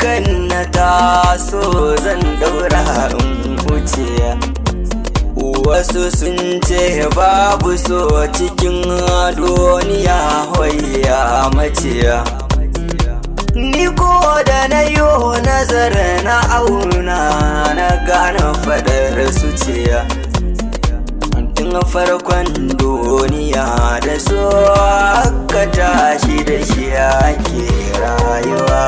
hakan na taso zan daura in wuce. Wasu sun ce babu so cikin duniya hoya mace. Ni ko da na yi nazari na auna na gane fadar su ce. Tun farkon duniya da so aka tashi da shi ake rayuwa.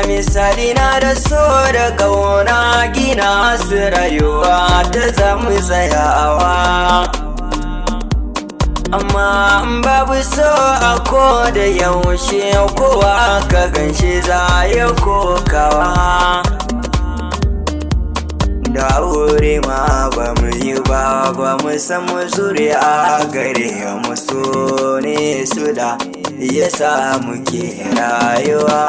Misali na da so da kauna gina su rayuwa ta zama tsayawa. Amma babu so a ko da yaushe kowa ka ganshi za ya kokawa. Da aure ma ba mu yi ba mu san mu zuri'a gare mu so ne su da yasa muke rayuwa.